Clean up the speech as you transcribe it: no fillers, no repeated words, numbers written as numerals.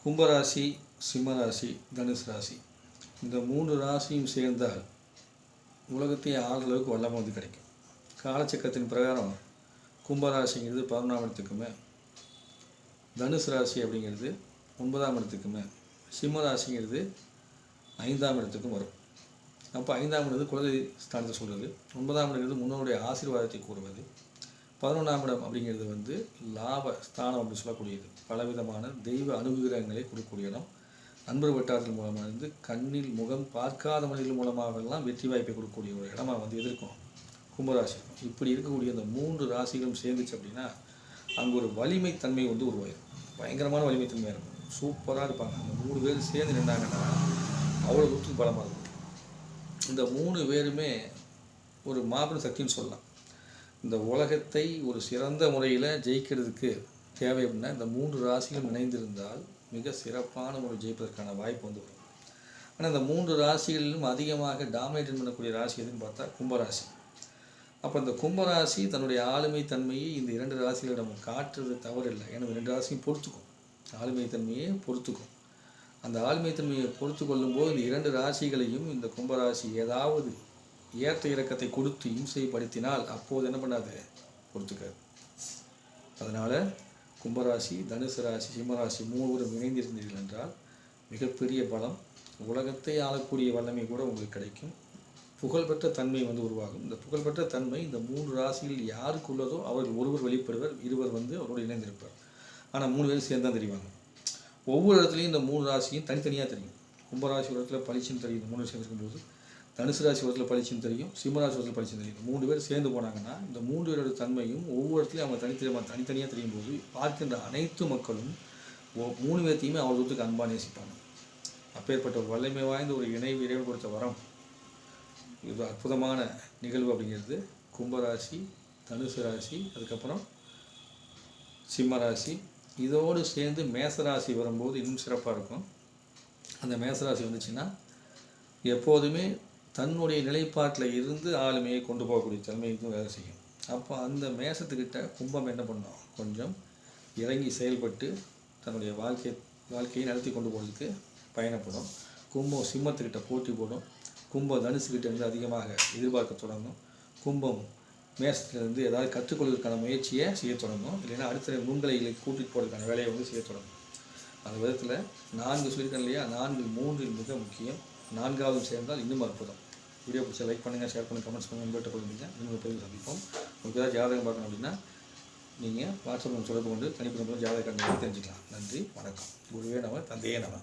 கும்பராசி, சிம்மராசி, தனுசு ராசி இந்த 3 ராசியும் சேர்ந்தால் உலகத்தையே ஆள்ற அளவுக்கு வல்லமை வந்து கிடைக்கும். காலச்சக்கரத்தின் பிரகாரம் கும்பராசிங்கிறது 11ஆம் இடத்துக்குமே, தனுசு ராசி அப்படிங்கிறது 9ஆம் இடத்துக்குமே, சிம்ம ராசிங்கிறது 5ஆம் இடத்துக்கும் வரும். அப்போ 5ஆம் இடத்து குலதெய்வ ஸ்தானத்தை சொல்கிறது, 9ஆம் இடங்கிறது முன்னோருடைய ஆசீர்வாதத்தை கூறுவது, 11ஆம் இடம் அப்படிங்கிறது வந்து லாப ஸ்தானம் அப்படின்னு சொல்லக்கூடியது. பலவிதமான தெய்வ அனுகிரகங்களை கொடுக்கக்கூடிய இடம். நண்பர் வட்டாரத்தின் மூலமாக இருந்து கண்ணில் முகம் பார்க்காத மனிதர்கள் மூலமாகலாம் வெற்றி வாய்ப்பை கொடுக்கக்கூடிய ஒரு இடமா வந்து எதிர்க்கும் கும்பராசி. இப்படி இருக்கக்கூடிய அந்த 3 ராசிகளும் சேர்ந்துச்சு அப்படின்னா அங்கே ஒரு வலிமை தன்மை வந்து உருவாயிடும். பயங்கரமான வலிமை தன்மையாக இருக்கும். சூப்பராக இருப்பாங்க. அந்த 3 பேர் சேர்ந்து நின்றாங்கன்னா அவ்வளோ தூரத்துக்கு பலமாக இருக்கும். இந்த 3 பேருமே ஒரு மாபெரும் சக்தின்னு சொல்லலாம். இந்த உலகத்தை ஒரு சிறந்த முறையில் ஜெயிக்கிறதுக்கு தேவை அப்படின்னா இந்த 3 ராசிகளும் இணைந்திருந்தால் மிக சிறப்பான ஒரு ஜெயிப்பதற்கான வாய்ப்பு வந்து வரும். ஆனால் இந்த 3 ராசிகளிலும் அதிகமாக டாமினேட் பண்ணக்கூடிய ராசி எதுன்னு பார்த்தா கும்பராசி. அப்போ இந்த கும்பராசி தன்னுடைய ஆளுமை தன்மையை இந்த 2 ராசிகளிடம் காட்டுறது தவறில்லை. ஏன்னா 2 ராசியும் பொறுத்துக்கும், ஆளுமை தன்மையை பொறுத்துக்கும். அந்த ஆளுமை தன்மையை பொறுத்து கொள்ளும்போது இந்த 2 ராசிகளையும் இந்த கும்பராசி ஏதாவது ஏற்ற இறக்கத்தை கொடுத்து இம்சைப்படுத்தினால் அப்போது என்ன பண்ணாது, பொறுத்துக்காது. அதனால் கும்பராசி, தனுசு ராசி, சிம்மராசி 3 இணைந்திருந்தீர்கள் என்றால் மிகப்பெரிய பலம், உலகத்தை ஆளக்கூடிய வல்லமை கூட உங்களுக்கு கிடைக்கும். புகழ்பெற்ற தன்மை வந்து உருவாகும். இந்த புகழ்பெற்ற தன்மை இந்த 3 ராசியில் யாருக்கு உள்ளதோ அவர்கள் ஒருவர் வெளிப்படுவர், இருவர் வந்து அவரோடு இணைந்திருப்பார். ஆனால் 3 பேரும் சேர்ந்து தான் தெரிவாங்க. ஒவ்வொரு இடத்துலையும் இந்த 3 ராசியும் தனித்தனியாக தெரியும். கும்பராசி ஒரு இடத்துல பளிச்சுன்னு தெரியும், இந்த 3 சேர்ந்துருக்கும்போது தனுசு ராசி ஒரு இடத்துல பளிச்சுன்னு தெரியும், சிம்மராசி ஒரு இடத்துல பளிச்சுன்னு தெரியும். 3 பேர் சேர்ந்து போனாங்கன்னா இந்த 3 பேரோட தன்மையும் ஒவ்வொரு இடத்துலையும் அவங்க தனித்தனியாக தெரியும் போது பார்க்கின்ற அனைத்து மக்களும் 3 பேர்த்தையுமே அவ்வளோ தூரத்துக்கு அன்பாக நேசிப்பாங்க. அப்பேற்பட்ட ஒரு வல்லமை வாய்ந்த ஒரு இணைவு இறைவன் கொடுத்த வரம். இது அற்புதமான நிகழ்வு அப்படிங்கிறது கும்பராசி, தனுசு ராசி, அதுக்கப்புறம் சிம்மராசி. இதோடு சேர்ந்து மேசராசி வரும்போது இன்னும் சிறப்பாக இருக்கும். அந்த மேசராசி வந்துச்சுன்னா எப்போதுமே தன்னுடைய நிலைப்பாட்டில் இருந்து ஆளுமையை கொண்டு போகக்கூடிய தன்மைக்கும் வேலை செய்யும். அப்போ அந்த மேசத்துக்கிட்ட கும்பம் என்ன பண்ணும், கொஞ்சம் இறங்கி செயல்பட்டு தன்னுடைய வாழ்க்கையை நடத்தி கொண்டு போகிறதுக்கு பயணப்படும். கும்பம் சிம்மத்துக்கிட்ட போட்டி போடும். கும்பம் தனுசுக்கிட்ட இருந்து அதிகமாக எதிர்பார்க்க தொடங்கும். கும்பம் மேசத்திலிருந்து ஏதாவது கற்றுக்கொள்வதற்கான முயற்சியை செய்ய தொடங்கும். இல்லைன்னா அடுத்த நுண்கலைகளை கூட்டிகிட்டு போகிறதுக்கான வேலையை வந்து செய்ய தொடங்கும். அந்த விதத்தில் 4 சொல்லியிருக்கேன் இல்லையா, 4 3 மிக முக்கியம். 4ஆவது சேர்ந்தால் இன்னும் அற்புதம். வீடியோ பிடிச்சா லைக் பண்ணுங்கள், ஷேர் பண்ணுங்கள், கமெண்ட்ஸ் பண்ணுங்கள், உங்கள்கிட்ட கொடுங்க. இன்னும் பதிவு சந்திப்போம். உங்களுக்கு ஏதாவது ஜாதகம் பார்க்கணும் அப்படின்னா நீங்கள் வாட்ஸ்அப்பில் தொடர்பு கொண்டு தனிப்பட்ட ஜாதக கண்டனை தெரிஞ்சுக்கலாம். நன்றி, வணக்கம். குருவே நம, தந்தையே நம.